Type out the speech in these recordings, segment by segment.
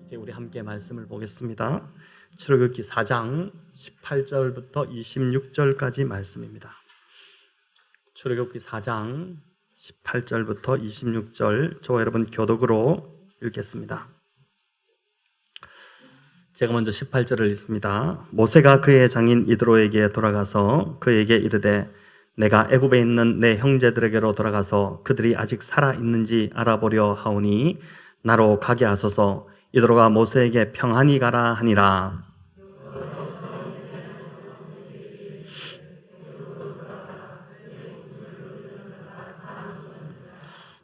이제 우리 함께 말씀을 보겠습니다. 출애굽기 4장 18절부터 26절까지 말씀입니다. 출애굽기 4장 18절부터 26절, 저와 여러분 교독으로 읽겠습니다. 제가 먼저 18절을 읽습니다. 모세가 그의 장인 이드로에게 돌아가서 그에게 이르되 내가 애굽에 있는 내 형제들에게로 돌아가서 그들이 아직 살아 있는지 알아보려 하오니 나로 가게 하소서. 이드로가 모세에게 평안히 가라 하니라.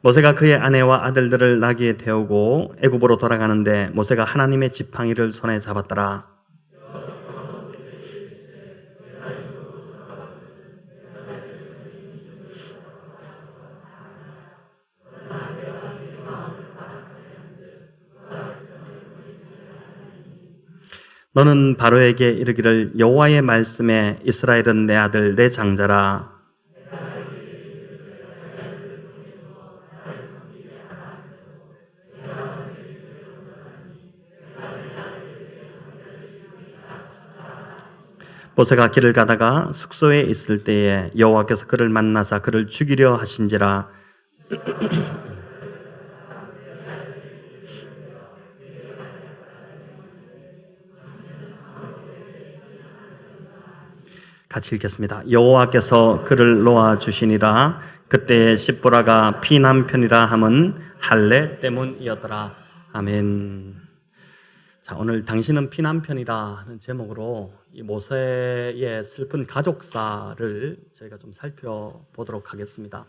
모세가 그의 아내와 아들들을 나귀에 태우고 애굽으로 돌아가는데 모세가 하나님의 지팡이를 손에 잡았더라. 너는 바로에게 이르기를 여호와의 말씀에 이스라엘은 내 아들 내 장자라. 모세가 길을 가다가 숙소에 있을 때에 여호와께서 그를 만나사 그를 죽이려 하신지라. 같이 읽겠습니다. 여호와께서 그를 놓아 주시니라. 그때의 십보라가 피난편이라 함은 할례 때문이었더라. 아멘. 자, 오늘 당신은 피난편이라는 제목으로 이 모세의 슬픈 가족사를 저희가 좀 살펴보도록 하겠습니다.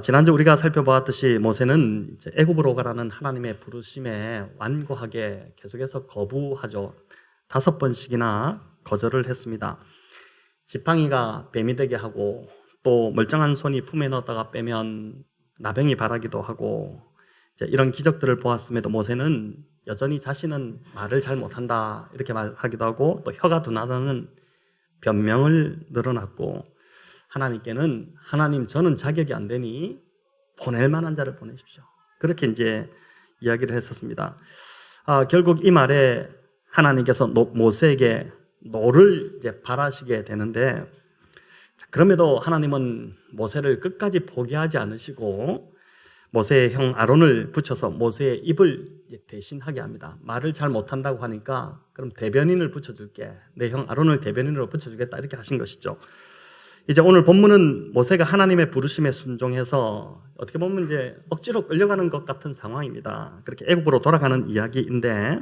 지난주 우리가 살펴보았듯이 모세는 이제 애굽으로 가라는 하나님의 부르심에 완고하게 계속해서 거부하죠. 5번씩이나 거절을 했습니다. 지팡이가 뱀이 되게 하고 또 멀쩡한 손이 품에 넣었다가 빼면 나병이 발하기도 하고 이런 기적들을 보았음에도 모세는 여전히 자신은 말을 잘 못한다 이렇게 말하기도 하고 또 혀가 둔하다는 변명을 늘어놨고 하나님께는 하나님 저는 자격이 안 되니 보낼 만한 자를 보내십시오. 그렇게 이제 이야기를 했었습니다. 결국 이 말에 하나님께서 모세에게 노를 이제 바라시게 되는데 그럼에도 하나님은 모세를 끝까지 포기하지 않으시고 모세의 형 아론을 붙여서 모세의 입을 대신하게 합니다. 말을 잘 못한다고 하니까 그럼 대변인을 붙여줄게. 내 형 아론을 대변인으로 붙여주겠다 이렇게 하신 것이죠. 이제 오늘 본문은 모세가 하나님의 부르심에 순종해서 어떻게 보면 이제 억지로 끌려가는 것 같은 상황입니다. 그렇게 애굽으로 돌아가는 이야기인데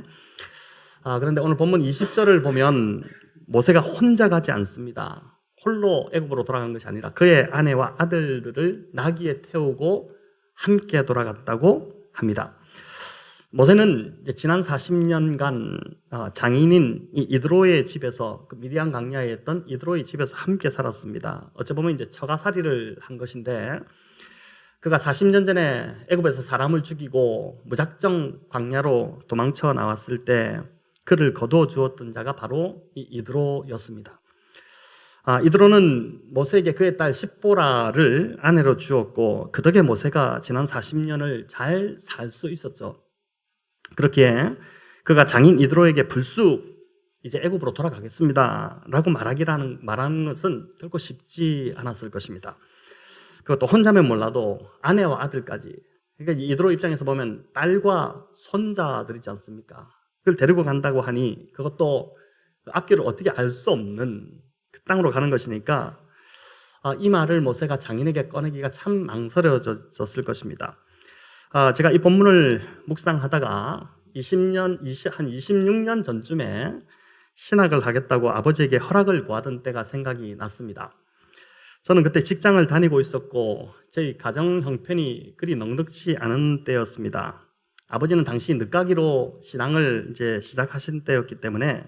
그런데 오늘 본문 20절을 보면 모세가 혼자 가지 않습니다. 홀로 애굽으로 돌아간 것이 아니라 그의 아내와 아들들을 나귀에 태우고 함께 돌아갔다고 합니다. 모세는 이제 지난 40년간 장인인 이드로의 집에서 그 미디안 광야에 있던 이드로의 집에서 함께 살았습니다. 어찌 보면 이제 처가살이를 한 것인데 그가 40년 전에 애굽에서 사람을 죽이고 무작정 광야로 도망쳐 나왔을 때 그를 거두어 주었던 자가 바로 이 이드로였습니다. 이드로는 모세에게 그의 딸 십보라를 아내로 주었고 그 덕에 모세가 지난 40년을 잘 살 수 있었죠. 그렇기에 그가 장인 이드로에게 불쑥 이제 애굽으로 돌아가겠습니다 라고 말하는 것은 결코 쉽지 않았을 것입니다. 그것도 혼자면 몰라도 아내와 아들까지, 그러니까 이드로 입장에서 보면 딸과 손자들이지 않습니까? 그걸 데리고 간다고 하니 그것도 앞길을 어떻게 알 수 없는 그 땅으로 가는 것이니까 이 말을 모세가 장인에게 꺼내기가 참 망설여졌을 것입니다. 제가 이 본문을 묵상하다가 한 26년 전쯤에 신학을 하겠다고 아버지에게 허락을 구하던 때가 생각이 났습니다. 저는 그때 직장을 다니고 있었고 저희 가정 형편이 그리 넉넉지 않은 때였습니다. 아버지는 당시 늦가기로 신앙을 이제 시작하신 때였기 때문에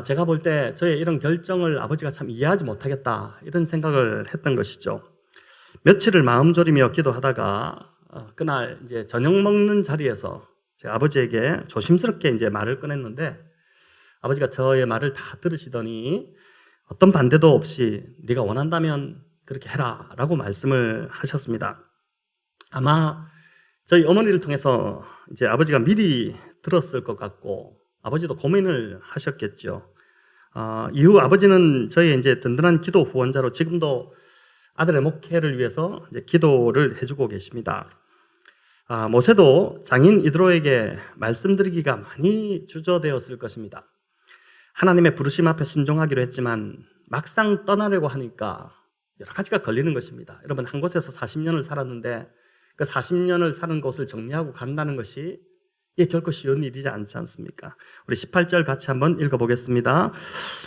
제가 볼 때 저의 이런 결정을 아버지가 참 이해하지 못하겠다 이런 생각을 했던 것이죠. 며칠을 마음 졸이며 기도하다가 그날 이제 저녁 먹는 자리에서 제가 아버지에게 조심스럽게 이제 말을 꺼냈는데 아버지가 저의 말을 다 들으시더니 어떤 반대도 없이 네가 원한다면 그렇게 해라라고 말씀을 하셨습니다. 아마 저희 어머니를 통해서 이제 아버지가 미리 들었을 것 같고 아버지도 고민을 하셨겠죠. 이후 아버지는 저희 이제 든든한 기도 후원자로 지금도 아들의 목회를 위해서 이제 기도를 해주고 계십니다. 모세도 장인 이드로에게 말씀드리기가 많이 주저되었을 것입니다. 하나님의 부르심 앞에 순종하기로 했지만 막상 떠나려고 하니까 여러 가지가 걸리는 것입니다. 여러분, 한 곳에서 40년을 살았는데 그 40년을 사는 곳을 정리하고 간다는 것이 이게 결코 쉬운 일이지 않지 않습니까? 우리 18절 같이 한번 읽어보겠습니다.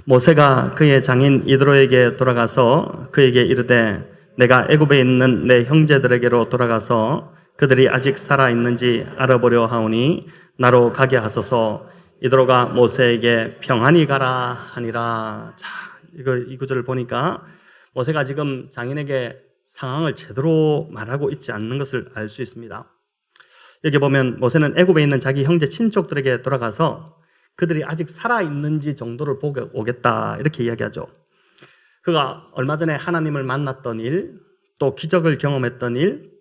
모세가 그의 장인 이드로에게 돌아가서 그에게 이르되 내가 애굽에 있는 내 형제들에게로 돌아가서 그들이 아직 살아있는지 알아보려 하오니 나로 가게 하소서. 이드로가 모세에게 평안히 가라 하니라. 자, 이 구절을 보니까 모세가 지금 장인에게 상황을 제대로 말하고 있지 않는 것을 알 수 있습니다. 여기 보면 모세는 애굽에 있는 자기 형제 친족들에게 돌아가서 그들이 아직 살아있는지 정도를 보고 오겠다 이렇게 이야기하죠. 그가 얼마 전에 하나님을 만났던 일, 또 기적을 경험했던 일,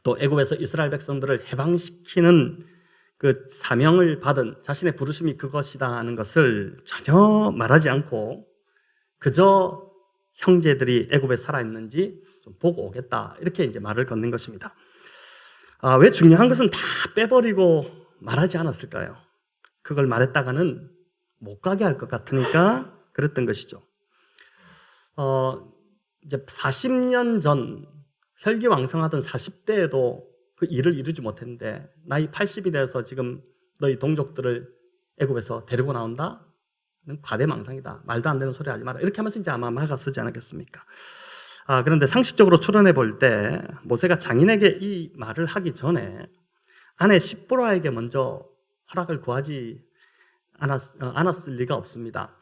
또 애굽에서 이스라엘 백성들을 해방시키는 그 사명을 받은 자신의 부르심이 그것이다 하는 것을 전혀 말하지 않고 그저 형제들이 애굽에 살아있는지 좀 보고 오겠다 이렇게 이제 말을 건넨 것입니다. 왜 중요한 것은 다 빼버리고 말하지 않았을까요? 그걸 말했다가는 못 가게 할 것 같으니까 그랬던 것이죠. 이제 40년 전 혈기왕성하던 40대에도 그 일을 이루지 못했는데 나이 80이 돼서 지금 너희 동족들을 애굽에서 데리고 나온다? 과대망상이다. 말도 안 되는 소리 하지 마라. 이렇게 하면서 이제 아마 막아서지 않았겠습니까? 그런데 상식적으로 추론해 볼 때 모세가 장인에게 이 말을 하기 전에 아내 십보라에게 먼저 허락을 구하지 않았을 리가 없습니다.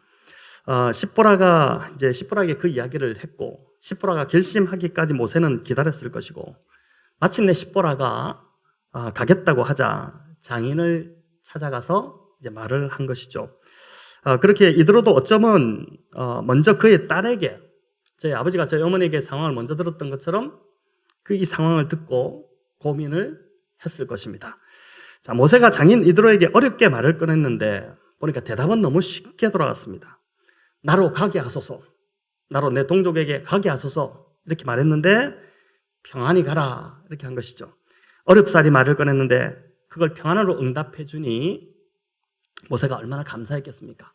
십보라에게 그 이야기를 했고 십보라가 결심하기까지 모세는 기다렸을 것이고 마침내 십보라가 가겠다고 하자 장인을 찾아가서 이제 말을 한 것이죠. 그렇게 이드로도 어쩌면 먼저 그의 딸에게 저희 아버지가 저희 어머니에게 상황을 먼저 들었던 것처럼 이 상황을 듣고 고민을 했을 것입니다. 자, 모세가 장인 이드로에게 어렵게 말을 꺼냈는데 보니까 대답은 너무 쉽게 돌아갔습니다. 나로 가게 하소서. 나로 내 동족에게 가게 하소서. 이렇게 말했는데 평안히 가라. 이렇게 한 것이죠. 어렵사리 말을 꺼냈는데 그걸 평안으로 응답해 주니 모세가 얼마나 감사했겠습니까?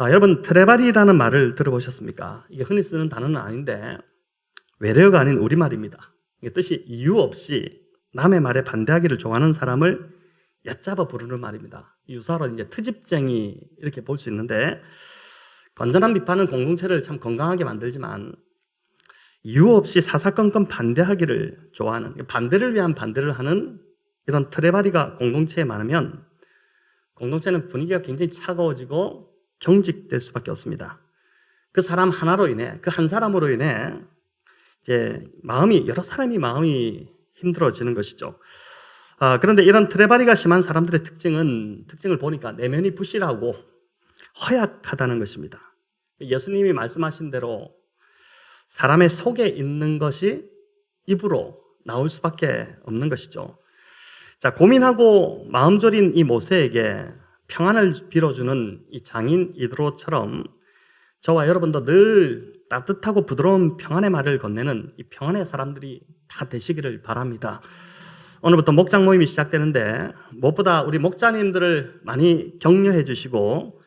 여러분, 트레바리라는 말을 들어보셨습니까? 이게 흔히 쓰는 단어는 아닌데 외래어가 아닌 우리말입니다. 이게 뜻이 이유 없이 남의 말에 반대하기를 좋아하는 사람을 얕잡아 부르는 말입니다. 유사로 이제 트집쟁이 이렇게 볼 수 있는데 건전한 비판은 공동체를 참 건강하게 만들지만 이유 없이 사사건건 반대하기를 좋아하는, 반대를 위한 반대를 하는 이런 트레바리가 공동체에 많으면 공동체는 분위기가 굉장히 차가워지고 경직될 수밖에 없습니다. 그 사람 하나로 인해, 그 한 사람으로 인해 이제 여러 사람이 마음이 힘들어지는 것이죠. 그런데 이런 트레바리가 심한 사람들의 특징을 보니까 내면이 부실하고 허약하다는 것입니다. 예수님이 말씀하신 대로 사람의 속에 있는 것이 입으로 나올 수밖에 없는 것이죠. 자, 고민하고 마음 졸인 이 모세에게 평안을 빌어주는 이 장인 이드로처럼 저와 여러분도 늘 따뜻하고 부드러운 평안의 말을 건네는 이 평안의 사람들이 다 되시기를 바랍니다. 오늘부터 목장 모임이 시작되는데 무엇보다 우리 목자님들을 많이 격려해 주시고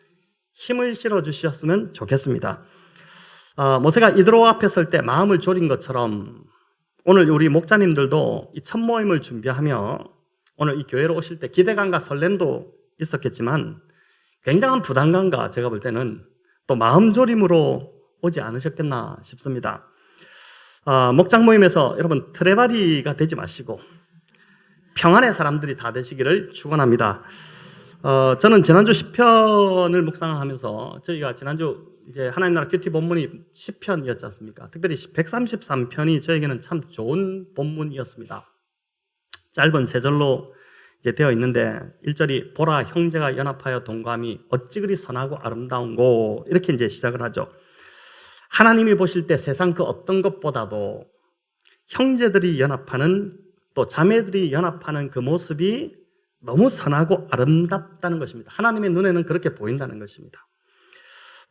힘을 실어 주셨으면 좋겠습니다. 모세가 이드로 앞에 설 때 마음을 졸인 것처럼 오늘 우리 목자님들도 이 첫 모임을 준비하며 오늘 이 교회로 오실 때 기대감과 설렘도 있었겠지만 굉장한 부담감과 제가 볼 때는 또 마음 졸임으로 오지 않으셨겠나 싶습니다. 목장 모임에서 여러분 트레바리가 되지 마시고 평안의 사람들이 다 되시기를 축원합니다. 저는 지난주 시편을 묵상하면서 저희가 지난주 이제 하나님 나라 큐티 본문이 시편이었지 않습니까? 특별히 133편이 저에게는 참 좋은 본문이었습니다. 짧은 세 절로 이제 되어 있는데 1절이 보라 형제가 연합하여 동감이 어찌 그리 선하고 아름다운고 이렇게 이제 시작을 하죠. 하나님이 보실 때 세상 그 어떤 것보다도 형제들이 연합하는 또 자매들이 연합하는 그 모습이 너무 선하고 아름답다는 것입니다. 하나님의 눈에는 그렇게 보인다는 것입니다.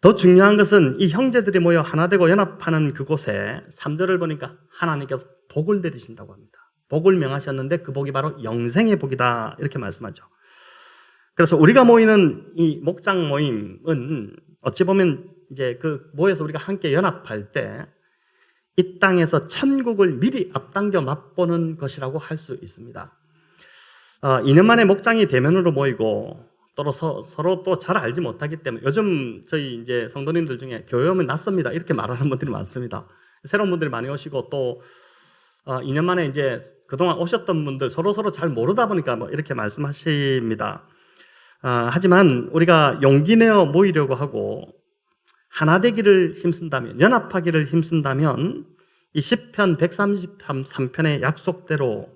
더 중요한 것은 이 형제들이 모여 하나 되고 연합하는 그곳에 3절을 보니까 하나님께서 복을 내리신다고 합니다. 복을 명하셨는데 그 복이 바로 영생의 복이다 이렇게 말씀하죠. 그래서 우리가 모이는 이 목장 모임은 어찌 보면 이제 그 모여서 우리가 함께 연합할 때 이 땅에서 천국을 미리 앞당겨 맛보는 것이라고 할 수 있습니다. 2년 만에 목장이 대면으로 모이고 또 서로 또 잘 알지 못하기 때문에 요즘 저희 이제 성도님들 중에 교회 오면 낯섭니다 이렇게 말하는 분들이 많습니다. 새로운 분들이 많이 오시고 또 2년 만에 이제 그동안 오셨던 분들 서로 잘 모르다 보니까 뭐 이렇게 말씀하십니다. 하지만 우리가 용기 내어 모이려고 하고 하나 되기를 힘쓴다면, 연합하기를 힘쓴다면 이 시편 133편의 약속대로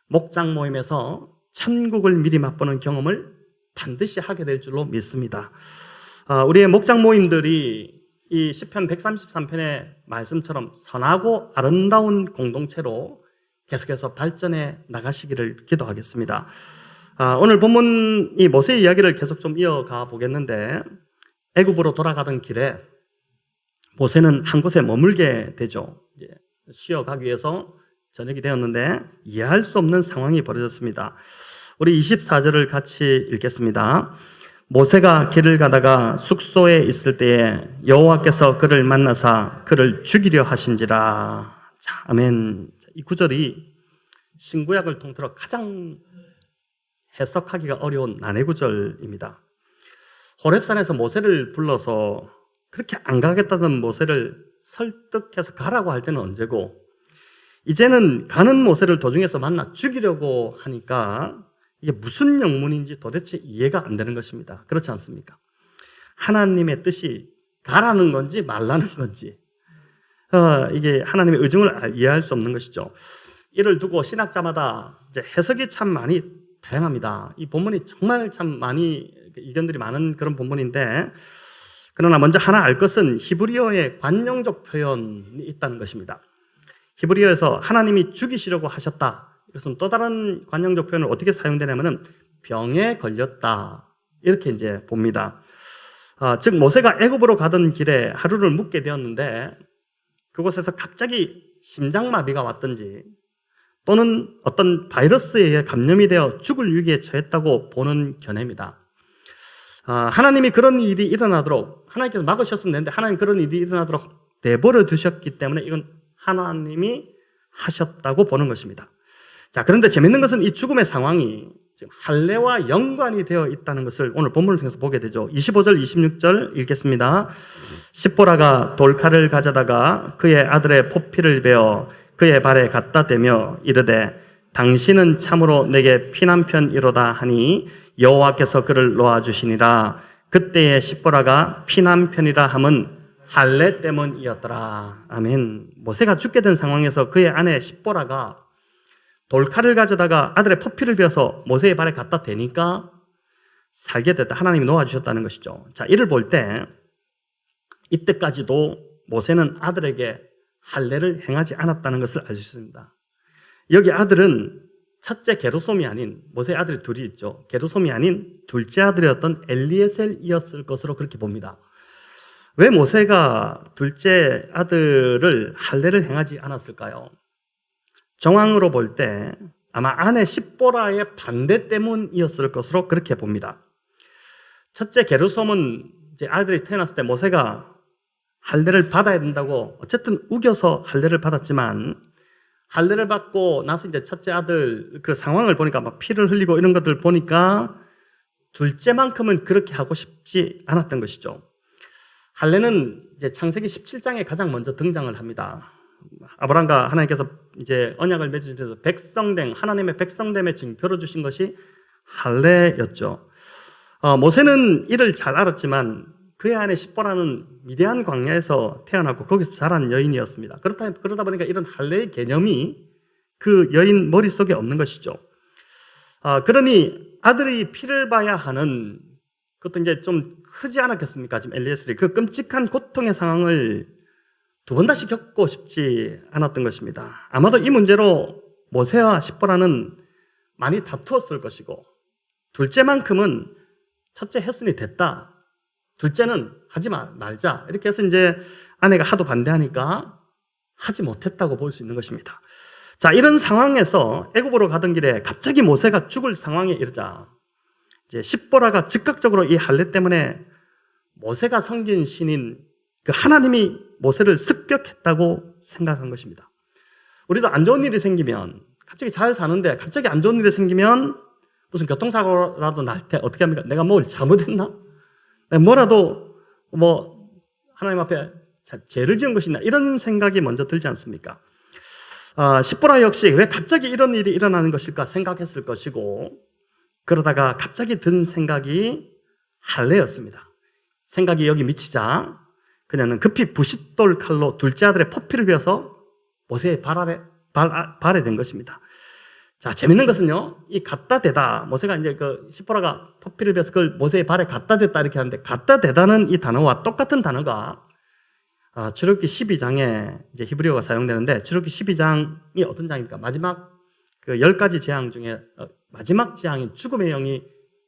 목장 모임에서 천국을 미리 맛보는 경험을 반드시 하게 될 줄로 믿습니다. 우리의 목장 모임들이 이 시편 133편의 말씀처럼 선하고 아름다운 공동체로 계속해서 발전해 나가시기를 기도하겠습니다. 오늘 본문 이 모세 이야기를 계속 좀 이어가 보겠는데 애굽으로 돌아가던 길에 모세는 한 곳에 머물게 되죠. 이제 쉬어가기 위해서 저녁이 되었는데 이해할 수 없는 상황이 벌어졌습니다. 우리 24절을 같이 읽겠습니다. 모세가 길을 가다가 숙소에 있을 때에 여호와께서 그를 만나사 그를 죽이려 하신지라. 자, 아멘. 이 구절이 신구약을 통틀어 가장 해석하기가 어려운 난해 구절입니다. 호렙산에서 모세를 불러서 그렇게 안 가겠다던 모세를 설득해서 가라고 할 때는 언제고 이제는 가는 모세를 도중에서 만나 죽이려고 하니까 이게 무슨 영문인지 도대체 이해가 안 되는 것입니다. 그렇지 않습니까? 하나님의 뜻이 가라는 건지 말라는 건지 이게 하나님의 의중을 이해할 수 없는 것이죠. 이를 두고 신학자마다 이제 해석이 참 많이 다양합니다. 이 본문이 정말 참 많이 이견들이 많은 그런 본문인데 그러나 먼저 하나 알 것은 히브리어의 관용적 표현이 있다는 것입니다. 히브리어에서 하나님이 죽이시려고 하셨다. 이것은 또 다른 관용적 표현을 어떻게 사용되냐면은 병에 걸렸다. 이렇게 이제 봅니다. 즉 모세가 애굽으로 가던 길에 하루를 묵게 되었는데 그곳에서 갑자기 심장마비가 왔든지 또는 어떤 바이러스에 의해 감염이 되어 죽을 위기에 처했다고 보는 견해입니다. 하나님이 그런 일이 일어나도록 하나님께서 막으셨으면 되는데 하나님 그런 일이 일어나도록 내버려 두셨기 때문에 이건 하나님이 하셨다고 보는 것입니다. 자, 그런데 재밌는 것은 이 죽음의 상황이 지금 할례와 연관이 되어 있다는 것을 오늘 본문을 통해서 보게 되죠. 25절, 26절 읽겠습니다. 십보라가 돌칼을 가져다가 그의 아들의 포피를 베어 그의 발에 갖다 대며 이르되 당신은 참으로 내게 피난편이로다 하니 여호와께서 그를 놓아주시니라. 그때의 십보라가 피난편이라 함은 할례 때문이었더라. 아멘. 모세가 죽게 된 상황에서 그의 아내 십보라가 돌칼을 가져다가 아들의 포피를 베어서 모세의 발에 갖다 대니까 살게 됐다. 하나님이 놓아주셨다는 것이죠. 자, 이를 볼 때 이때까지도 모세는 아들에게 할례를 행하지 않았다는 것을 알 수 있습니다. 여기 아들은 첫째 게르솜이 아닌 모세의 아들이 둘이 있죠. 게르솜이 아닌 둘째 아들이었던 엘리에셀이었을 것으로 그렇게 봅니다. 왜 모세가 둘째 아들을 할례를 행하지 않았을까요? 정황으로 볼 때 아마 아내 십보라의 반대 때문이었을 것으로 그렇게 봅니다. 첫째 게르솜은 이제 아들이 태어났을 때 모세가 할례를 받아야 된다고 어쨌든 우겨서 할례를 받았지만 할례를 받고 나서 이제 첫째 아들 그 상황을 보니까 막 피를 흘리고 이런 것들 보니까 둘째만큼은 그렇게 하고 싶지 않았던 것이죠. 할례는 이제 창세기 17장에 가장 먼저 등장을 합니다. 아브라함과 하나님께서 이제 언약을 맺으셔서 백성됨, 하나님의 백성됨의 징표로 주신 것이 할례였죠. 모세는 이를 잘 알았지만 그의 아내 십보라는 미디안 광야에서 태어났고 거기서 자란 여인이었습니다. 그러다 보니까 이런 할례의 개념이 그 여인 머릿속에 없는 것이죠. 그러니 아들이 피를 봐야 하는 그것도 이제 좀 크지 않았겠습니까? 지금 엘리에셀이 그 끔찍한 고통의 상황을 두 번 다시 겪고 싶지 않았던 것입니다. 아마도 이 문제로 모세와 십보라는 많이 다투었을 것이고 둘째만큼은 첫째 했으니 됐다. 둘째는 하지 말자. 이렇게 해서 이제 아내가 하도 반대하니까 하지 못했다고 볼 수 있는 것입니다. 자, 이런 상황에서 애굽으로 가던 길에 갑자기 모세가 죽을 상황에 이르자 이제 십보라가 즉각적으로 이 할례 때문에 모세가 섬긴 신인 그 하나님이 모세를 습격했다고 생각한 것입니다. 우리도 안 좋은 일이 생기면 갑자기 잘 사는데 갑자기 안 좋은 일이 생기면 무슨 교통사고라도 날 때 어떻게 합니까? 내가 뭘 잘못했나? 내가 뭐라도 하나님 앞에 죄를 지은 것이나 이런 생각이 먼저 들지 않습니까? 십보라 역시 왜 갑자기 이런 일이 일어나는 것일까 생각했을 것이고 그러다가 갑자기 든 생각이 할례였습니다. 생각이 여기 미치자 그녀는 급히 부싯돌 칼로 둘째 아들의 포피를 베어서 모세의 발에 댄 것입니다. 자, 재밌는 것은요, 이 갖다 대다, 모세가 이제 십보라가 포피를 베어서 그걸 모세의 발에 갖다 댔다 이렇게 하는데, 갖다 대다는 이 단어와 똑같은 단어가 출애굽기 12장에 이제 히브리어가 사용되는데, 출애굽기 12장이 어떤 장입니까? 마지막 10가지 재앙 중에 마지막 재앙인 죽음의 영이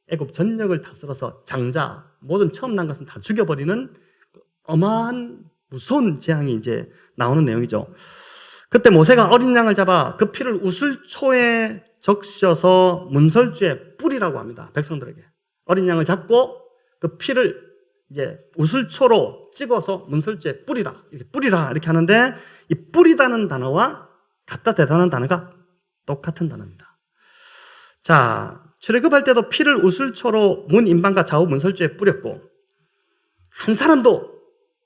애굽 전역을 다스려서 장자, 모든 처음 난 것은 다 죽여버리는 어마한 무서운 재앙이 이제 나오는 내용이죠. 그때 모세가 어린 양을 잡아 그 피를 우슬초에 적셔서 문설주에 뿌리라고 합니다. 백성들에게. 어린 양을 잡고 그 피를 이제 우슬초로 찍어서 문설주에 뿌리라. 이렇게 하는데 이 뿌리다는 단어와 갖다 대다는 단어가 똑같은 단어입니다. 자, 출애굽할 때도 피를 우슬초로 문 인방과 좌우 문설주에 뿌렸고 한 사람도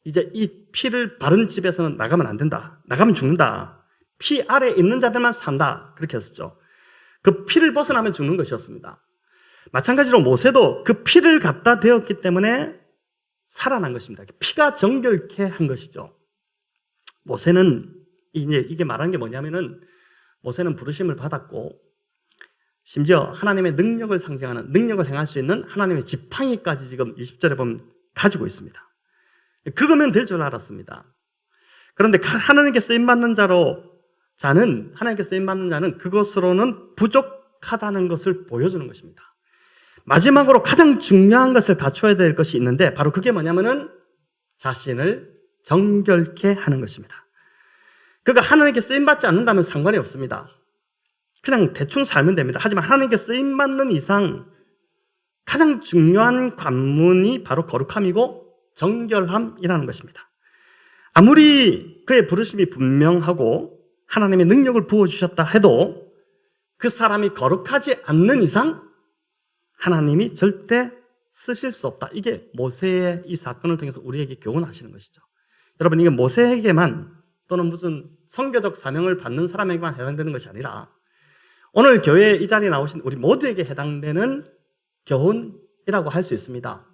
이제 이 피를 바른 집에서는 나가면 안 된다. 나가면 죽는다. 피 아래에 있는 자들만 산다. 그렇게 했었죠. 그 피를 벗어나면 죽는 것이었습니다. 마찬가지로 모세도 그 피를 갖다 대었기 때문에 살아난 것입니다. 피가 정결케 한 것이죠. 모세는 이게 말하는 게 뭐냐면은 모세는 부르심을 받았고 심지어 하나님의 능력을 상징하는 능력을 행할 수 있는 하나님의 지팡이까지 지금 20절에 보면 가지고 있습니다. 그거면 될 줄 알았습니다. 그런데 하나님께 쓰임받는 하나님께 쓰임받는 자는 그것으로는 부족하다는 것을 보여주는 것입니다. 마지막으로 가장 중요한 것을 갖춰야 될 것이 있는데 바로 그게 뭐냐면은 자신을 정결케 하는 것입니다. 그가 하나님께 쓰임받지 않는다면 상관이 없습니다. 그냥 대충 살면 됩니다. 하지만 하나님께 쓰임받는 이상 가장 중요한 관문이 바로 거룩함이고 정결함이라는 것입니다. 아무리 그의 부르심이 분명하고 하나님의 능력을 부어주셨다 해도 그 사람이 거룩하지 않는 이상 하나님이 절대 쓰실 수 없다. 이게 모세의 이 사건을 통해서 우리에게 교훈하시는 것이죠. 여러분, 이게 모세에게만 또는 무슨 선교적 사명을 받는 사람에게만 해당되는 것이 아니라 오늘 교회에 이 자리에 나오신 우리 모두에게 해당되는 교훈이라고 할 수 있습니다.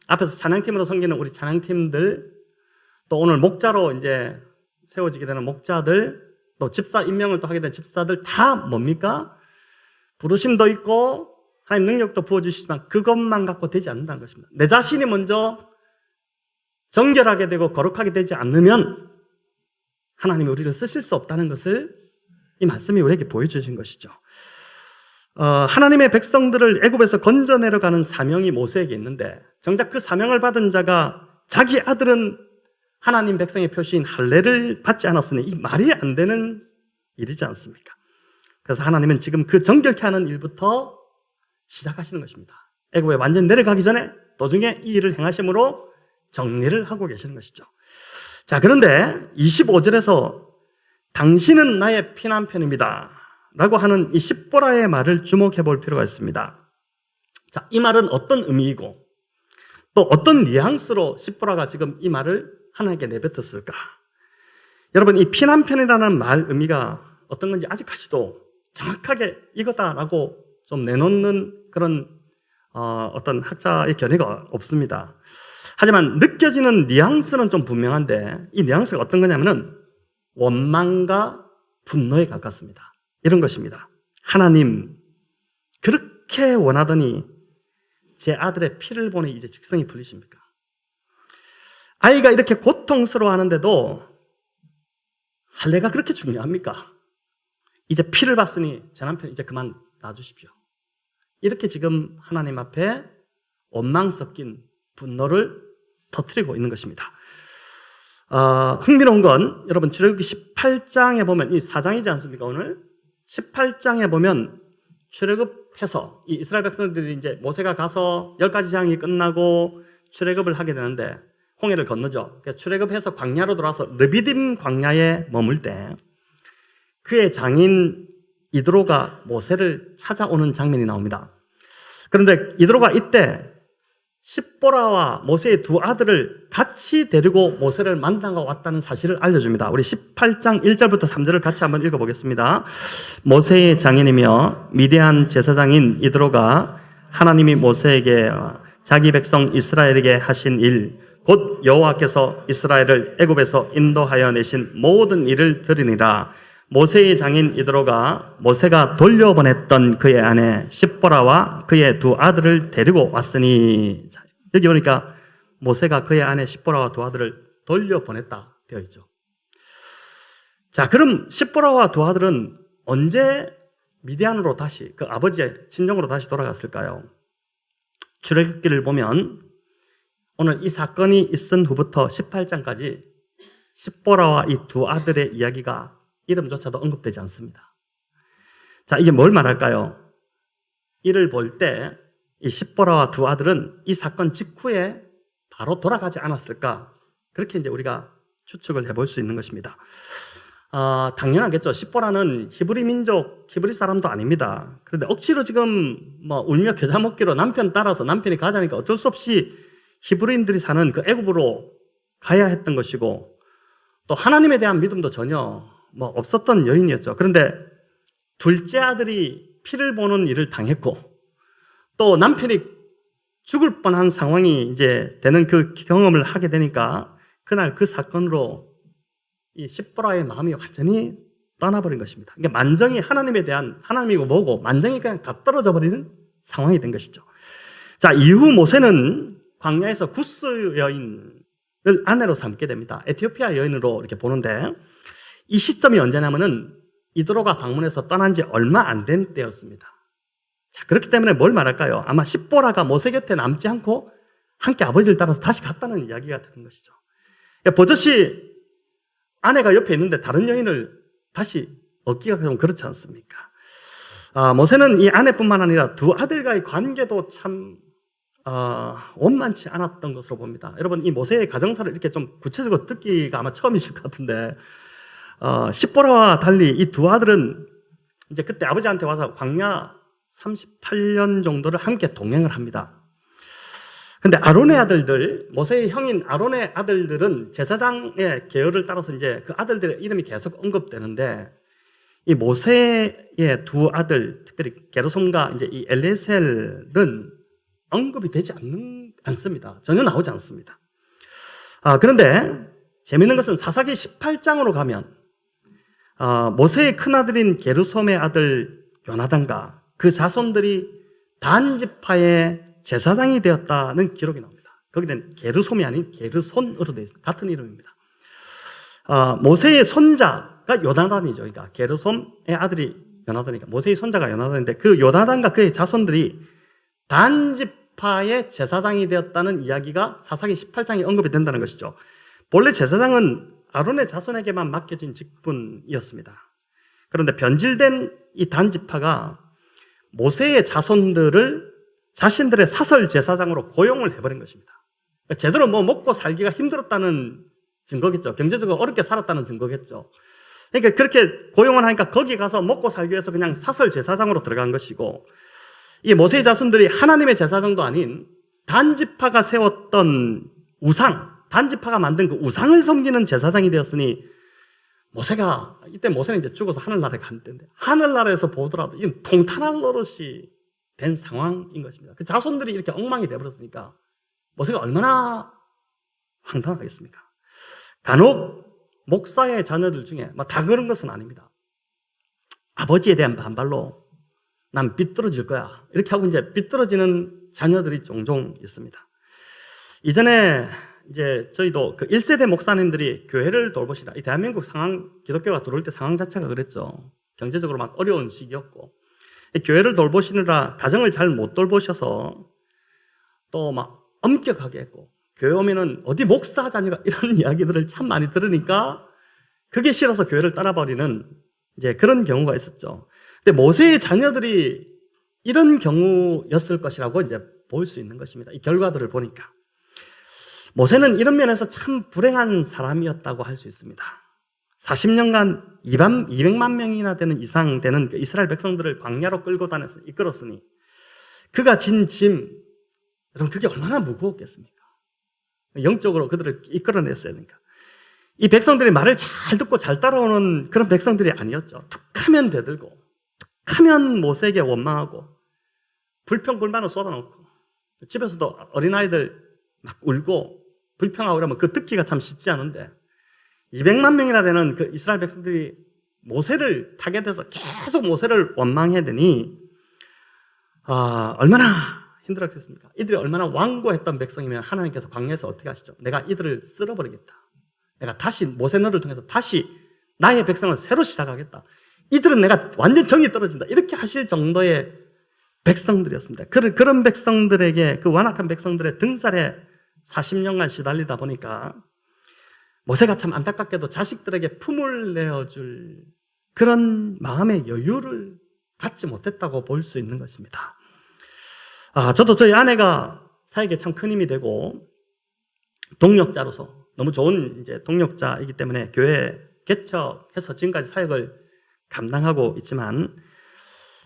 앞에서 찬양팀으로 섬기는 우리 찬양팀들, 또 오늘 목자로 이제 세워지게 되는 목자들, 또 집사 임명을 또 하게 된 집사들 다 뭡니까? 부르심도 있고 하나님 능력도 부어주시지만 그것만 갖고 되지 않는다는 것입니다. 내 자신이 먼저 정결하게 되고 거룩하게 되지 않으면 하나님이 우리를 쓰실 수 없다는 것을 이 말씀이 우리에게 보여주신 것이죠. 하나님의 백성들을 애굽에서 건져내려가는 사명이 모세에게 있는데 정작 그 사명을 받은 자가 자기 아들은 하나님 백성의 표시인 할례를 받지 않았으니 이 말이 안 되는 일이지 않습니까? 그래서 하나님은 지금 그 정결케 하는 일부터 시작하시는 것입니다. 애굽에 완전 내려가기 전에 도중에 이 일을 행하심으로 정리를 하고 계시는 것이죠. 자, 그런데 25절에서 당신은 나의 피난편입니다 라고 하는 이 십보라의 말을 주목해 볼 필요가 있습니다. 자, 이 말은 어떤 의미이고 또 어떤 뉘앙스로 십보라가 지금 이 말을 하나님께 내뱉었을까? 여러분, 이 피난편이라는 말 의미가 어떤 건지 아직까지도 정확하게 이거다라고 좀 내놓는 그런 어떤 학자의 견해가 없습니다. 하지만 느껴지는 뉘앙스는 좀 분명한데 이 뉘앙스가 어떤 거냐면은 원망과 분노에 가깝습니다. 이런 것입니다. 하나님, 그렇게 원하더니 제 아들의 피를 보내 이제 직성이 풀리십니까? 아이가 이렇게 고통스러워하는데도 할례가 그렇게 중요합니까? 이제 피를 봤으니 제 남편 이제 그만 놔주십시오. 이렇게 지금 하나님 앞에 원망 섞인 분노를 터뜨리고 있는 것입니다. 흥미로운 건 여러분 출애굽기 18장에 보면 이 4장이지 않습니까? 오늘 18장에 보면 출애굽해서 이 이스라엘 백성들이 이제 모세가 가서 10가지 재앙이 끝나고 출애굽을 하게 되는데 홍해를 건너죠. 그래서 출애굽해서 광야로 돌아와서 르비딤 광야에 머물 때 그의 장인 이드로가 모세를 찾아오는 장면이 나옵니다. 그런데 이드로가 이때 십보라와 모세의 두 아들을 같이 데리고 모세를 만나고 왔다는 사실을 알려줍니다. 우리 18장 1절부터 3절을 같이 한번 읽어보겠습니다. 모세의 장인이며 미디안 제사장인 이드로가 하나님이 모세에게 자기 백성 이스라엘에게 하신 일, 곧 여호와께서 이스라엘을 애굽에서 인도하여 내신 모든 일을 들으니라. 모세의 장인 이드로가 모세가 돌려보냈던 그의 아내 십보라와 그의 두 아들을 데리고 왔으니, 여기 보니까 모세가 그의 아내 십보라와 두 아들을 돌려보냈다 되어 있죠. 자, 그럼 십보라와 두 아들은 언제 미디안으로 다시 그 아버지의 친정으로 다시 돌아갔을까요? 출애굽기를 보면 오늘 이 사건이 있은 후부터 18장까지 십보라와 이 두 아들의 이야기가 이름조차도 언급되지 않습니다. 자, 이게 뭘 말할까요? 이를 볼 때 이 십보라와 두 아들은 이 사건 직후에 바로 돌아가지 않았을까? 그렇게 이제 우리가 추측을 해볼 수 있는 것입니다. 당연하겠죠. 십보라는 히브리 민족, 히브리 사람도 아닙니다. 그런데 억지로 지금 울며 겨자 먹기로 남편 따라서 남편이 가자니까 어쩔 수 없이 히브리인들이 사는 그 애굽으로 가야 했던 것이고, 또 하나님에 대한 믿음도 전혀 없었던 여인이었죠. 그런데 둘째 아들이 피를 보는 일을 당했고, 또 남편이 죽을 뻔한 상황이 이제 되는 그 경험을 하게 되니까 그날 그 사건으로 이 십보라의 마음이 완전히 떠나버린 것입니다. 그러니까 만정이 하나님에 대한, 하나님이고 뭐고 만정이 그냥 다 떨어져 버리는 상황이 된 것이죠. 자, 이후 모세는 광야에서 구스 여인을 아내로 삼게 됩니다. 에티오피아 여인으로 이렇게 보는데, 이 시점이 언제냐면은 이드로가 방문해서 떠난 지 얼마 안 된 때였습니다. 자, 그렇기 때문에 뭘 말할까요? 아마 십보라가 모세 곁에 남지 않고 함께 아버지를 따라서 다시 갔다는 이야기가 되는 것이죠. 버젓이 아내가 옆에 있는데 다른 여인을 다시 얻기가 좀 그렇지 않습니까? 모세는 이 아내뿐만 아니라 두 아들과의 관계도 참 원만치 않았던 것으로 봅니다. 여러분, 이 모세의 가정사를 이렇게 좀 구체적으로 듣기가 아마 처음이실 것 같은데, 십보라와 달리 이 두 아들은 이제 그때 아버지한테 와서 광야 38년 정도를 함께 동행을 합니다. 근데 아론의 아들들, 모세의 형인 아론의 아들들은 제사장의 계열을 따라서 이제 그 아들들의 이름이 계속 언급되는데, 이 모세의 두 아들, 특별히 게르솜과 이제 이 엘레셀은 언급이 되지 않습니다. 전혀 나오지 않습니다. 그런데 재미있는 것은 사사기 18장으로 가면 모세의 큰아들인 게르솜의 아들 요나단과 그 자손들이 단 지파의 제사장이 되었다는 기록이 나옵니다. 거기는 게르솜이 아닌 게르손으로 되어 있습니다. 같은 이름입니다. 모세의 손자가 요나단이죠. 그러니까 게르솜의 아들이 요나단이니까 모세의 손자가 요나단인데, 그 요나단과 그의 자손들이 단 지파의 제사장이 되었다는 이야기가 사사기 18장에 언급이 된다는 것이죠. 본래 제사장은 아론의 자손에게만 맡겨진 직분이었습니다. 그런데 변질된 이 단 지파가 모세의 자손들을 자신들의 사설 제사장으로 고용을 해버린 것입니다. 그러니까 제대로 먹고 살기가 힘들었다는 증거겠죠. 경제적으로 어렵게 살았다는 증거겠죠. 그러니까 그렇게 고용을 하니까 거기 가서 먹고 살기 위해서 그냥 사설 제사장으로 들어간 것이고, 이 모세의 자손들이 하나님의 제사장도 아닌 단지파가 세웠던 우상, 단지파가 만든 그 우상을 섬기는 제사장이 되었으니, 이때 모세는 이제 죽어서 하늘나라에 간 때인데, 하늘나라에서 보더라도 이건 통탄할 노릇이 된 상황인 것입니다. 그 자손들이 이렇게 엉망이 되어버렸으니까 모세가 얼마나 황당하겠습니까? 간혹 목사의 자녀들 중에 다 그런 것은 아닙니다. 아버지에 대한 반발로 난 삐뚤어질 거야, 이렇게 하고 이제 삐뚤어지는 자녀들이 종종 있습니다. 이전에 이제 저희도 그 1세대 목사님들이 교회를 돌보시다, 이 대한민국 상황, 기독교가 들어올 때 상황 자체가 그랬죠. 경제적으로 막 어려운 시기였고, 교회를 돌보시느라 가정을 잘 못 돌보셔서 또 막 엄격하게 했고, 교회 오면은 어디 목사 자녀가 이런 이야기들을 참 많이 들으니까 그게 싫어서 교회를 떠나버리는 이제 그런 경우가 있었죠. 근데 모세의 자녀들이 이런 경우였을 것이라고 이제 볼 수 있는 것입니다. 이 결과들을 보니까. 모세는 이런 면에서 참 불행한 사람이었다고 할 수 있습니다. 40년간 200만 명이나 되는 이상 되는 이스라엘 백성들을 광야로 끌고 다녔으 이끌었으니 그가 진 짐, 여러분 그게 얼마나 무거웠겠습니까? 영적으로 그들을 이끌어냈어야 되니까. 이 백성들이 말을 잘 듣고 잘 따라오는 그런 백성들이 아니었죠. 툭하면 대들고 툭하면 모세에게 원망하고 불평불만을 쏟아놓고 집에서도 어린아이들 막 울고 불평하고 그러면 그 듣기가 참 쉽지 않은데 200만 명이나 되는 그 이스라엘 백성들이 모세를 타겟해서 계속 모세를 원망해야 되니 얼마나 힘들었겠습니까? 이들이 얼마나 완고했던 백성이면 하나님께서 광야에서 어떻게 하시죠? 내가 이들을 쓸어버리겠다. 내가 다시 모세 너를 통해서 다시 나의 백성을 새로 시작하겠다. 이들은 내가 완전 정이 떨어진다. 이렇게 하실 정도의 백성들이었습니다. 그런 백성들에게 그 완악한 백성들의 등살에 40년간 시달리다 보니까 모세가 참 안타깝게도 자식들에게 품을 내어줄 그런 마음의 여유를 갖지 못했다고 볼 수 있는 것입니다. 저도 저희 아내가 사역에 참 큰 힘이 되고 동력자로서 너무 좋은 이제 동력자이기 때문에 교회 개척해서 지금까지 사역을 감당하고 있지만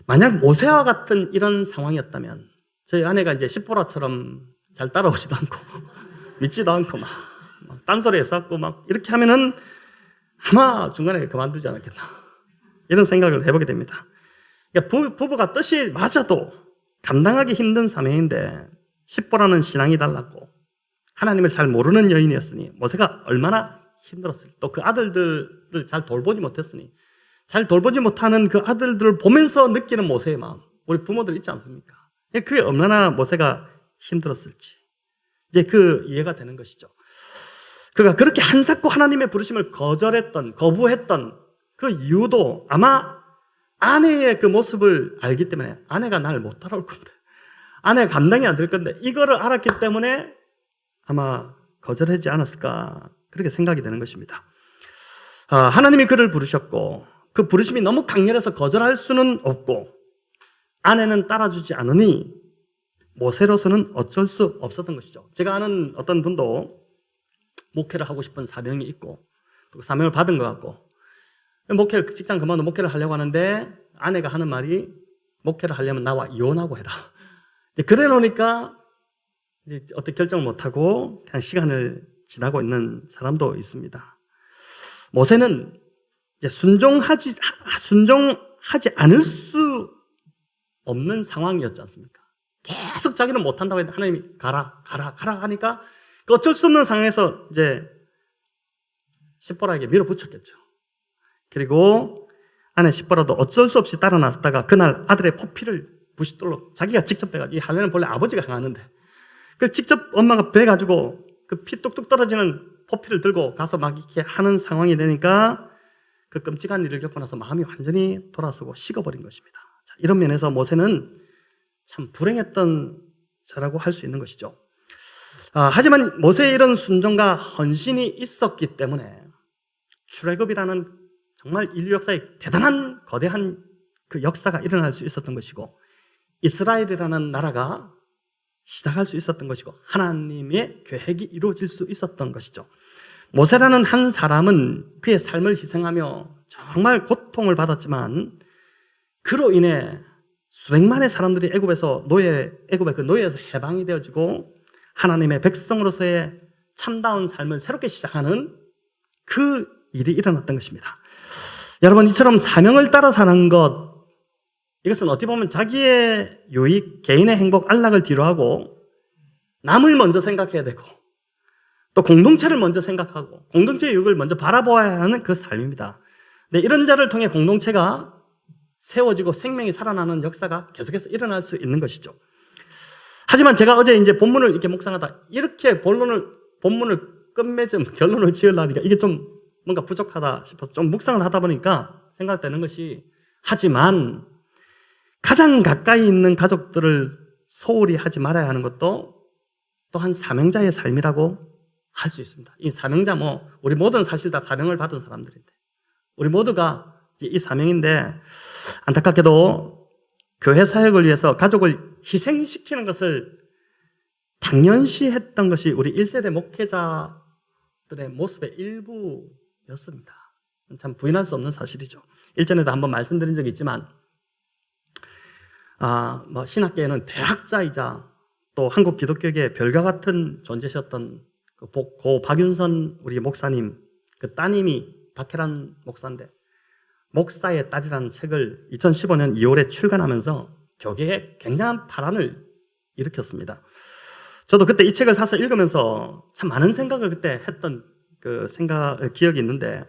만약 모세와 같은 이런 상황이었다면 저희 아내가 이제 십보라처럼 잘 따라오지도 않고 믿지도 않고 막 딴소리 했었고 막 이렇게 하면은 아마 중간에 그만두지 않았겠나 이런 생각을 해보게 됩니다. 그러니까 부부가 뜻이 맞아도 감당하기 힘든 사명인데 십보라는 신앙이 달랐고 하나님을 잘 모르는 여인이었으니 모세가 얼마나 힘들었을까. 또 그 아들들을 잘 돌보지 못했으니 잘 돌보지 못하는 그 아들들을 보면서 느끼는 모세의 마음, 우리 부모들 있지 않습니까? 그게 얼마나 모세가 힘들었을지 이제 그 이해가 되는 것이죠. 그가 그렇게 한사코 하나님의 부르심을 거부했던 그 이유도 아마 아내의 그 모습을 알기 때문에 아내가 날 못 따라올 건데, 아내가 감당이 안 될 건데 이거를 알았기 때문에 아마 거절하지 않았을까 그렇게 생각이 되는 것입니다. 하나님이 그를 부르셨고 그 부르심이 너무 강렬해서 거절할 수는 없고 아내는 따라주지 않으니 모세로서는 어쩔 수 없었던 것이죠. 제가 아는 어떤 분도 목회를 하고 싶은 사명이 있고 또 사명을 받은 것 같고 직장 그만두고 목회를 하려고 하는데 아내가 하는 말이 목회를 하려면 나와 이혼하고 해라. 그래 놓으니까 이제 어떻게 결정을 못하고 그냥 시간을 지나고 있는 사람도 있습니다. 모세는 이제 순종하지 않을 수 없는 상황이었지 않습니까? 계속 자기는 못한다고 했는데 하나님이 가라 하니까 그 어쩔 수 없는 상황에서 이제 십보라에게 밀어붙였겠죠. 그리고 아내 십보라도 어쩔 수 없이 따라 나섰다가 그날 아들의 포피를 부싯돌로 자기가 직접 빼가지고 이 할례는 본래 아버지가 행하는데 그걸 직접 엄마가 빼가지고 그 피 뚝뚝 떨어지는 포피를 들고 가서 막 이렇게 하는 상황이 되니까 그 끔찍한 일을 겪고 나서 마음이 완전히 돌아서고 식어버린 것입니다. 이런 면에서 모세는 참 불행했던 자라고 할 수 있는 것이죠. 하지만 모세의 이런 순종과 헌신이 있었기 때문에 출애굽이라는 정말 인류 역사에 대단한 거대한 그 역사가 일어날 수 있었던 것이고 이스라엘이라는 나라가 시작할 수 있었던 것이고 하나님의 계획이 이루어질 수 있었던 것이죠. 모세라는 한 사람은 그의 삶을 희생하며 정말 고통을 받았지만 그로 인해 수백만의 사람들이 애굽의 그 노예에서 해방이 되어지고 하나님의 백성으로서의 참다운 삶을 새롭게 시작하는 그 일이 일어났던 것입니다. 여러분, 이처럼 사명을 따라 사는 것, 이것은 어찌 보면 자기의 유익, 개인의 행복, 안락을 뒤로하고 남을 먼저 생각해야 되고 또 공동체를 먼저 생각하고 공동체의 유익을 먼저 바라보아야 하는 그 삶입니다. 근데 이런 자를 통해 공동체가 세워지고 생명이 살아나는 역사가 계속해서 일어날 수 있는 것이죠. 하지만 제가 어제 이제 본문을 이렇게 묵상하다 이렇게 본문을 결론을 지으려니까 이게 좀 뭔가 부족하다 싶어서 좀 묵상을 하다 보니까 생각되는 것이 하지만 가장 가까이 있는 가족들을 소홀히 하지 말아야 하는 것도 또한 사명자의 삶이라고 할 수 있습니다. 이 사명자 우리 모두는 사실 다 사명을 받은 사람들인데 우리 모두가 이 사명인데 안타깝게도 교회 사역을 위해서 가족을 희생시키는 것을 당연시했던 것이 우리 1세대 목회자들의 모습의 일부였습니다. 참 부인할 수 없는 사실이죠. 일전에도 한번 말씀드린 적이 있지만 신학계에는 대학자이자 또 한국 기독교계의 별과 같은 존재셨던 고 박윤선 우리 목사님 그 따님이 박혜란 목사인데 목사의 딸이라는 책을 2015년 2월에 출간하면서 교계에 굉장한 파란을 일으켰습니다. 저도 그때 이 책을 사서 읽으면서 참 많은 생각을 그때 했던 기억이 있는데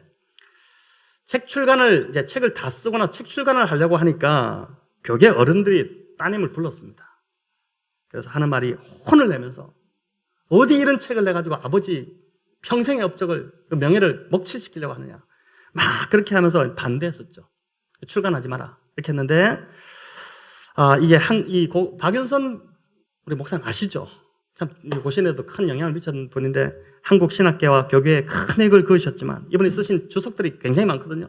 이제 책을 다 쓰거나 책 출간을 하려고 하니까 교계 어른들이 따님을 불렀습니다. 그래서 하는 말이 혼을 내면서 어디 이런 책을 내가지고 아버지 평생의 업적을 그 명예를 먹칠시키려고 하느냐 막 그렇게 하면서 반대했었죠. 출간하지 마라 이렇게 했는데 박윤선 우리 목사님 아시죠? 참 고신에도 큰 영향을 미쳤던 분인데 한국 신학계와 교계에 큰 액을 그으셨지만 이분이 쓰신 주석들이 굉장히 많거든요.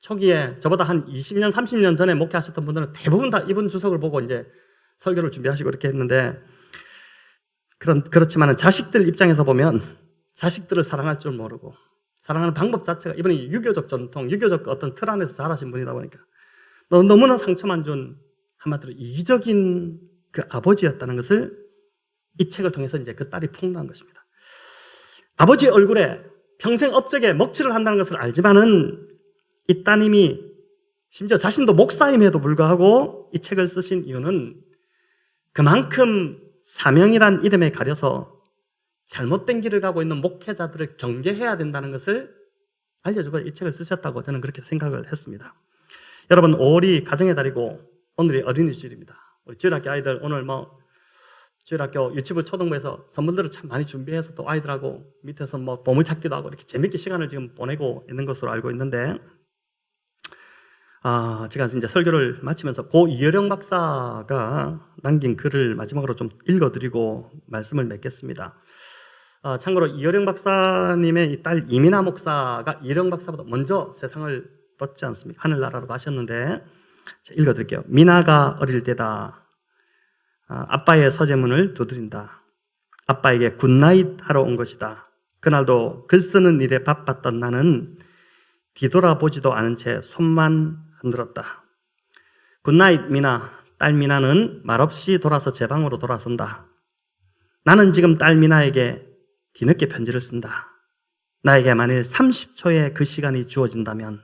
초기에 저보다 한 20년, 30년 전에 목회하셨던 분들은 대부분 다 이분 주석을 보고 이제 설교를 준비하시고 이렇게 했는데 그렇지만 자식들 입장에서 보면 자식들을 사랑할 줄 모르고 사랑하는 방법 자체가 이분이 유교적 전통, 유교적 어떤 틀 안에서 자라신 분이다 보니까 너무나 상처만 준 한마디로 이기적인 그 아버지였다는 것을 이 책을 통해서 이제 그 딸이 폭로한 것입니다. 아버지 얼굴에 평생 업적에 먹칠을 한다는 것을 알지만은 이 따님이 심지어 자신도 목사임에도 불구하고 이 책을 쓰신 이유는 그만큼 사명이란 이름에 가려서 잘못된 길을 가고 있는 목회자들을 경계해야 된다는 것을 알려주고 이 책을 쓰셨다고 저는 그렇게 생각을 했습니다. 여러분 5월이 가정의 달이고 오늘이 어린이주일입니다. 우리 주일학교 아이들 오늘 주일학교 유치부 초등부에서 선물들을 참 많이 준비해서 또 아이들하고 밑에서 보물찾기도 하고 이렇게 재밌게 시간을 지금 보내고 있는 것으로 알고 있는데 제가 이제 설교를 마치면서 고 이효령 박사가 남긴 글을 마지막으로 좀 읽어드리고 말씀을 맺겠습니다. 참고로 이효령 박사님의 이 딸 이민아 목사가 이효령 박사보다 먼저 세상을 떴지 않습니까? 하늘나라로 가셨는데 읽어드릴게요. 미나가 어릴 때다. 아빠의 서재문을 두드린다. 아빠에게 굿나잇 하러 온 것이다. 그날도 글 쓰는 일에 바빴던 나는 뒤돌아보지도 않은 채 손만 흔들었다. 굿나잇 미나. 딸 미나는 말없이 돌아서 제 방으로 돌아선다. 나는 지금 딸 미나에게 뒤늦게 편지를 쓴다. 나에게 만일 30초의 그 시간이 주어진다면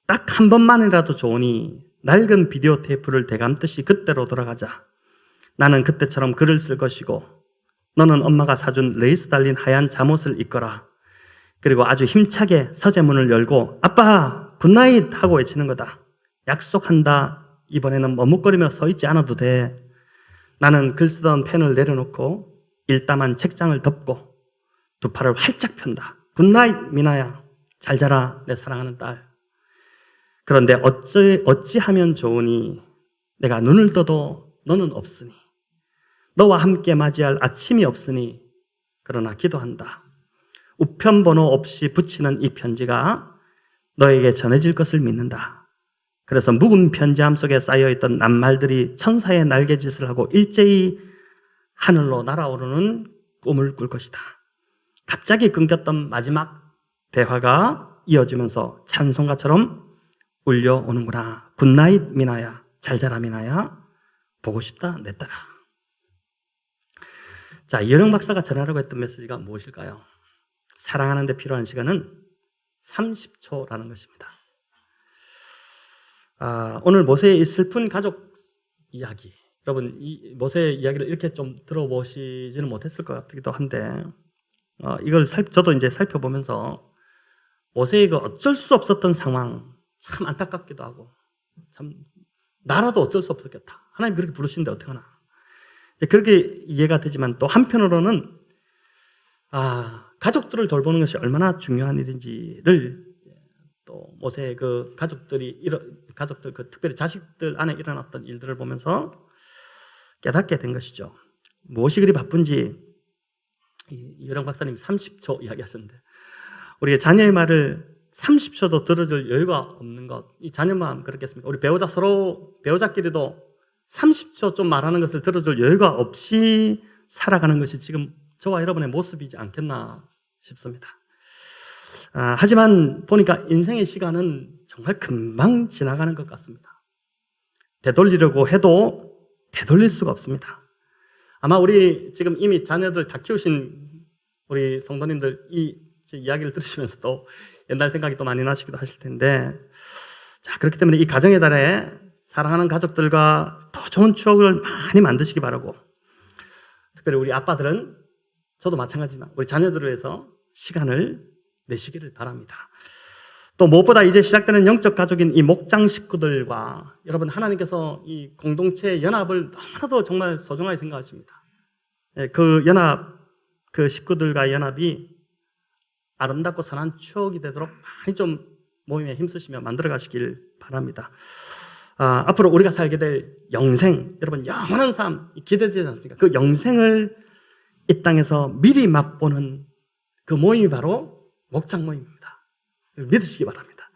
딱 한 번만이라도 좋으니 낡은 비디오 테이프를 되감듯이 그때로 돌아가자. 나는 그때처럼 글을 쓸 것이고 너는 엄마가 사준 레이스 달린 하얀 잠옷을 입거라. 그리고 아주 힘차게 서재문을 열고 아빠 굿나잇 하고 외치는 거다. 약속한다. 이번에는 머뭇거리며 서 있지 않아도 돼. 나는 글 쓰던 펜을 내려놓고 일담한 책장을 덮고 두 팔을 활짝 편다. 굿나잇 미나야. 잘 자라 내 사랑하는 딸. 그런데 어찌하면 좋으니 내가 눈을 떠도 너는 없으니 너와 함께 맞이할 아침이 없으니 그러나 기도한다. 우편번호 없이 붙이는 이 편지가 너에게 전해질 것을 믿는다. 그래서 묵은 편지함 속에 쌓여있던 낱말들이 천사의 날개짓을 하고 일제히 하늘로 날아오르는 꿈을 꿀 것이다. 갑자기 끊겼던 마지막 대화가 이어지면서 찬송가처럼 울려오는구나. 굿나잇 미나야. 잘 자라 미나야. 보고 싶다 내 딸아. 자, 이효령 박사가 전하려고 했던 메시지가 무엇일까요? 사랑하는 데 필요한 시간은 30초라는 것입니다. 오늘 모세의 이 슬픈 가족 이야기, 여러분 이 모세의 이야기를 이렇게 좀 들어보시지는 못했을 것 같기도 한데 이걸 저도 이제 살펴보면서 모세의 그 어쩔 수 없었던 상황 참 안타깝기도 하고 참 나라도 어쩔 수 없었겠다. 하나님 그렇게 부르시는데 어떡하나. 그렇게 이해가 되지만 또 한편으로는 가족들을 돌보는 것이 얼마나 중요한 일인지를 또 모세의 그 가족들이 가족들, 특별히 자식들 안에 일어났던 일들을 보면서 깨닫게 된 것이죠. 무엇이 그리 바쁜지 이여령 박사님 30초 이야기하셨는데 우리의 자녀의 말을 30초도 들어줄 여유가 없는 것, 이 자녀 마음 그렇겠습니까? 우리 배우자끼리도 30초 좀 말하는 것을 들어줄 여유가 없이 살아가는 것이 지금 저와 여러분의 모습이지 않겠나 싶습니다. 하지만 보니까 인생의 시간은 정말 금방 지나가는 것 같습니다. 되돌리려고 해도 되돌릴 수가 없습니다. 아마 우리 지금 이미 자녀들 다 키우신 우리 성도님들 이 이야기를 들으시면서도 옛날 생각이 또 많이 나시기도 하실 텐데, 자, 그렇기 때문에 이 가정의 달에 사랑하는 가족들과 더 좋은 추억을 많이 만드시기 바라고, 특별히 우리 아빠들은 저도 마찬가지지만 우리 자녀들을 위해서 시간을 내시기를 바랍니다. 또 무엇보다 이제 시작되는 영적 가족인 이 목장 식구들과 여러분 하나님께서 이 공동체의 연합을 너무나도 정말 소중하게 생각하십니다. 그 연합, 그 식구들과의 연합이 아름답고 선한 추억이 되도록 많이 좀 모임에 힘쓰시며 만들어 가시길 바랍니다. 앞으로 우리가 살게 될 영생, 여러분 영원한 삶 기대되지 않습니까? 그 영생을 이 땅에서 미리 맛보는 그 모임이 바로 목장 모임입니다. 믿으시기 바랍니다.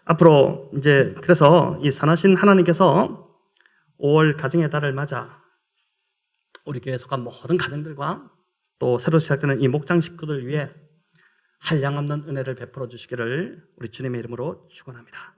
앞으로 이제 그래서 이 선하신 하나님께서 5월 가정의 달을 맞아 우리 교회에 속한 모든 가정들과 또 새로 시작되는 이 목장 식구들 위해 한량없는 은혜를 베풀어 주시기를 우리 주님의 이름으로 축원합니다.